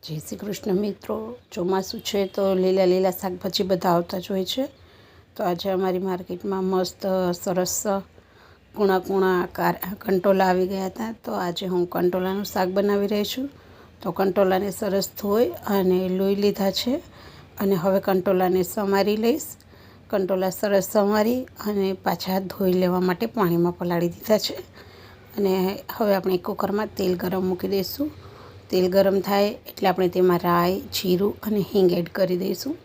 જય શ્રી કૃષ્ણ મિત્રો, ચોમાસું છે તો લીલા લીલા શાકભાજી બધા આવતા જ હોય છે. તો આજે અમારી માર્કેટમાં મસ્ત સરસ કૂણા કૂણા કંટોલા આવી ગયા હતા. તો આજે હું કંટોલાનું શાક બનાવી રહી છું. તો કંટોલાને સરસ ધોઈ અને લોહી લીધા છે અને હવે કંટોલાને સમારી લઈશ. કંટોલા સરસ સમારી અને પાછા ધોઈ લેવા માટે પાણીમાં પલાળી દીધા છે. અને હવે આપણે કુકરમાં તેલ ગરમ મૂકી દઈશું. તેલ ગરમ થાય એટલે આપણે તેમાં રાઈ, જીરું અને હિંગ એડ કરી દઈશું.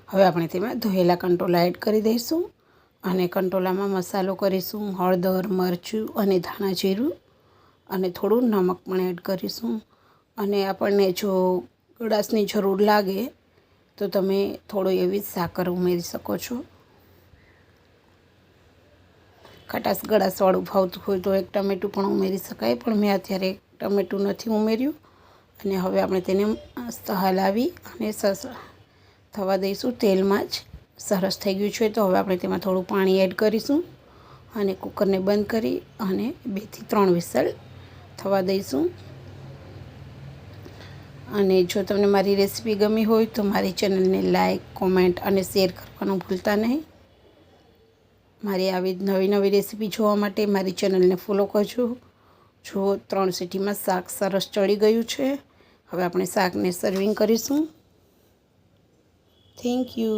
હવે આપણે તેમાં ધોયેલા કંટોલા એડ કરી દઈશું અને કંટોલામાં મસાલો કરીશું. હળદર, મરચું અને ધાણા જીરું અને થોડું નમક પણ એડ કરીશું. અને આપણને જો ગળાશની જરૂર લાગે તો તમે થોડો એવી સાકર ઉમેરી શકો છો. ખટાશ ગળાશવાળું ભાવતું હોય તો એક ટમેટું પણ ઉમેરી શકાય, પણ મેં અત્યારે એક ટમેટું નથી ઉમેર્યું. અને હવે આપણે તેને મસ્ત હલાવી અને થવા દઈશું. તેલમાં જ સરસ થઈ ગયું છે. તો હવે આપણે તેમાં થોડું પાણી એડ કરીશું અને કુકરને બંધ કરી અને 2 થી 3 વિસલ થવા દઈશું. અને જો તમને મારી રેસીપી ગમી હોય તો મારી ચેનલને લાઈક, કોમેન્ટ અને શેર કરવાનું ભૂલતા નહીં. મારી આવી નવી નવી રેસીપી જોવા માટે મારી ચેનલને ફોલો કરજો. જો 3 સીટીમાં શાક સરસ ચડી ગયું છે. હવે આપણે શાકને સર્વિંગ કરીશું. Thank you.